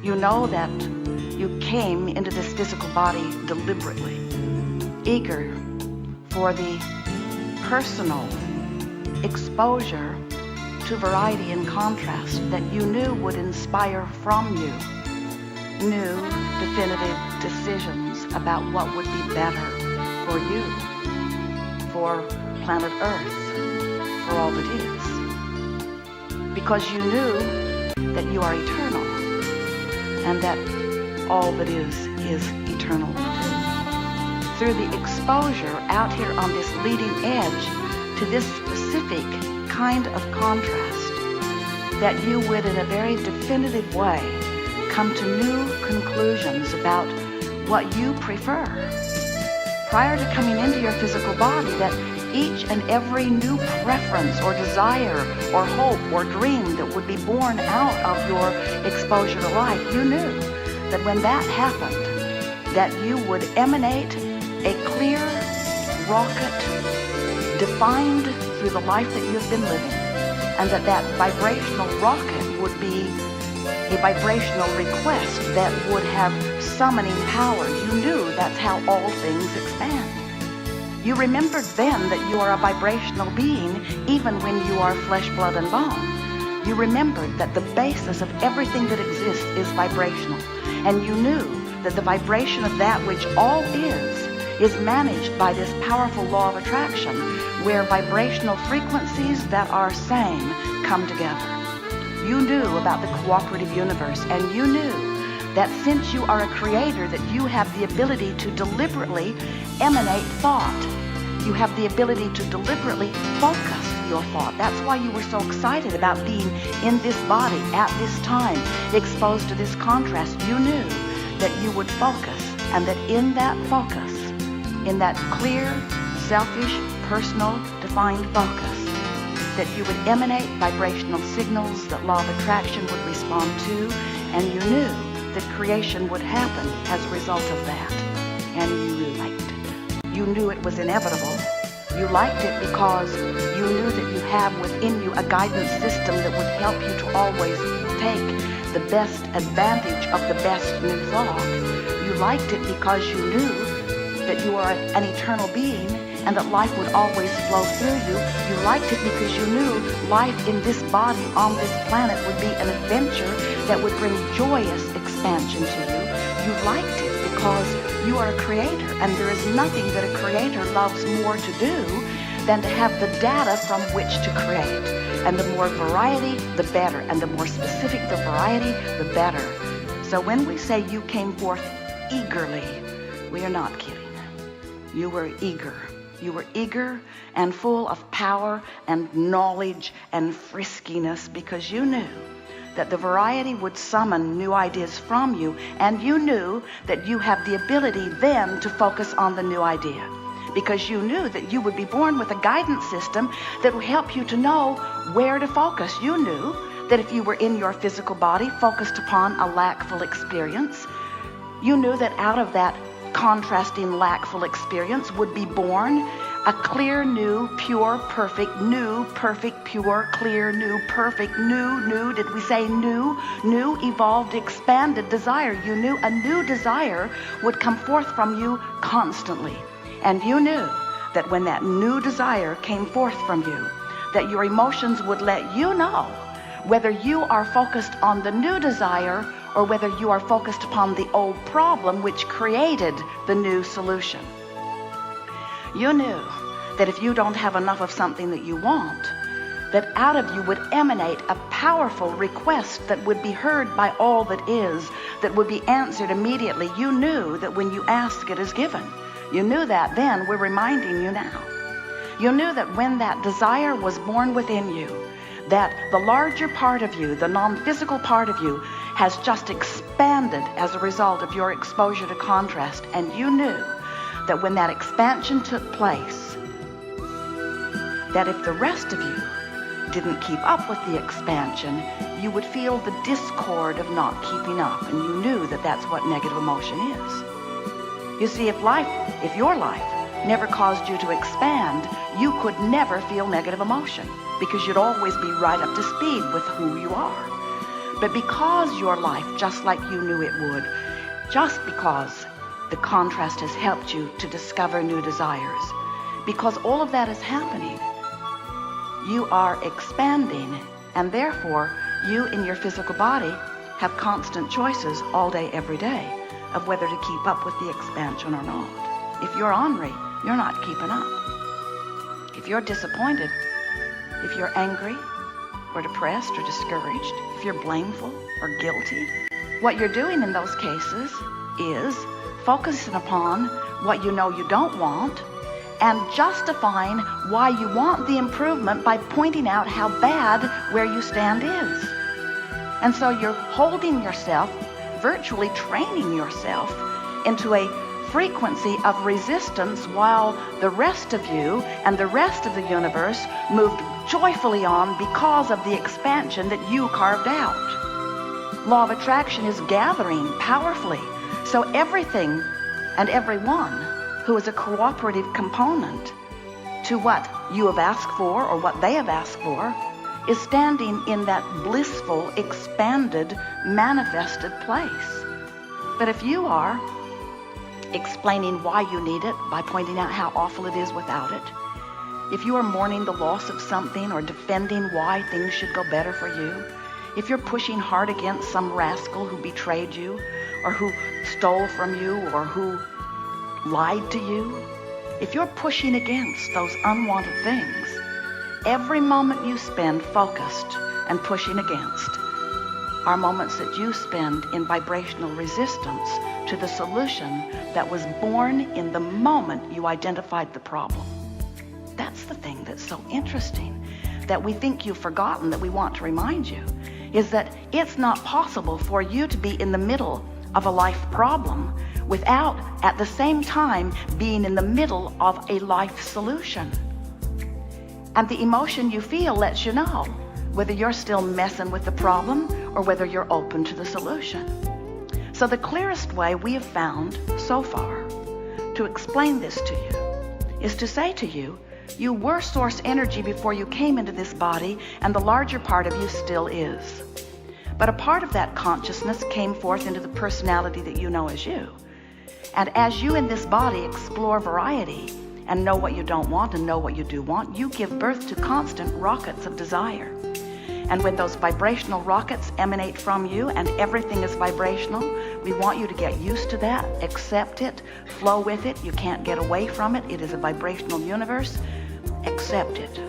You know that you came into this physical body deliberately, eager for the personal exposure to variety and contrast that you knew would inspire from you new, definitive decisions about what would be better for you, for planet Earth, for all that is. Because you knew that you are eternal, and that all that is eternal too. Through the exposure out here on this leading edge to this specific kind of contrast, that you would in a very definitive way come to new conclusions about what you prefer. Prior to coming into your physical body, that each and every new preference or desire or hope or dream that would be born out of your exposure to life, you knew that when that happened, that you would emanate a clear rocket defined through the life that you've been living, and that vibrational rocket would be a vibrational request that would have summoning power. You knew that's how all things expand. You remembered then that you are a vibrational being even when you are flesh, blood, and bone. You remembered that the basis of everything that exists is vibrational. And you knew that the vibration of that which all is managed by this powerful law of attraction, where vibrational frequencies that are same come together. You knew about the cooperative universe, and you knew that since you are a creator, that you have the ability to deliberately emanate thought. You have the ability to deliberately focus your thought. That's why you were so excited about being in this body at this time, exposed to this contrast. You knew that you would focus, and that in that focus, in that clear, selfish, personal, defined focus, that you would emanate vibrational signals that law of attraction would respond to, and you knew that creation would happen as a result of that, and you liked it. You knew it was inevitable. You liked it because you knew that you have within you a guidance system that would help you to always take the best advantage of the best new thought. You liked it because you knew that you are an eternal being and that life would always flow through you. You liked it because you knew life in this body on this planet would be an adventure that would bring joyous expansion to you. You liked it because you are a creator, and there is nothing that a creator loves more to do than to have the data from which to create. And the more variety, the better. And the more specific the variety, the better. So when we say you came forth eagerly, we are not kidding. You were eager. You were eager and full of power and knowledge and friskiness, because you knew that the variety would summon new ideas from you, and you knew that you have the ability then to focus on the new idea, because you knew that you would be born with a guidance system that would help you to know where to focus. You knew that if you were in your physical body focused upon a lackful experience, you knew that out of that contrasting lackful experience would be born a clear, new, pure, perfect, pure, clear, new, perfect, new, did we say new, evolved, expanded desire. You knew a new desire would come forth from you constantly. And you knew that when that new desire came forth from you, that your emotions would let you know whether you are focused on the new desire or whether you are focused upon the old problem which created the new solution. You knew that if you don't have enough of something that you want, that out of you would emanate a powerful request that would be heard by all that is, that would be answered immediately. You knew that when you ask, it is given. You knew that then. We're reminding you now. You knew that when that desire was born within you, that the larger part of you, the non-physical part of you, has just expanded as a result of your exposure to contrast. And you knew that when that expansion took place, that if the rest of you didn't keep up with the expansion, you would feel the discord of not keeping up. And you knew that that's what negative emotion is. You see, if your life never caused you to expand, you could never feel negative emotion, because you'd always be right up to speed with who you are. But because your life, just like you knew it would, just because the contrast has helped you to discover new desires, because all of that is happening, you are expanding, and therefore you in your physical body have constant choices all day, every day, of whether to keep up with the expansion or not. If you're ornery, you're not keeping up. If you're disappointed, if you're angry or depressed or discouraged, if you're blameful or guilty, what you're doing in those cases is focusing upon what you know you don't want and justifying why you want the improvement by pointing out how bad where you stand is. And so you're holding yourself, virtually training yourself into a frequency of resistance while the rest of you and the rest of the universe moved joyfully on because of the expansion that you carved out. Law of attraction is gathering powerfully. So everything and everyone who is a cooperative component to what you have asked for or what they have asked for is standing in that blissful, expanded, manifested place. But if you are explaining why you need it by pointing out how awful it is without it, if you are mourning the loss of something or defending why things should go better for you, if you're pushing hard against some rascal who betrayed you or who stole from you or who lied to you, if you're pushing against those unwanted things, every moment you spend focused and pushing against are moments that you spend in vibrational resistance to the solution that was born in the moment you identified the problem. That's the thing that's so interesting, that we think you've forgotten, that we want to remind you, is that it's not possible for you to be in the middle of a life problem without at the same time being in the middle of a life solution. And the emotion you feel lets you know whether you're still messing with the problem or whether you're open to the solution. So the clearest way we have found so far to explain this to you is to say to you, you were source energy before you came into this body, and the larger part of you still is. But a part of that consciousness came forth into the personality that you know as you. And as you in this body explore variety and know what you don't want and know what you do want, you give birth to constant rockets of desire. And when those vibrational rockets emanate from you and everything is vibrational, we want you to get used to that, accept it, flow with it. You can't get away from it. It is a vibrational universe. Accept it.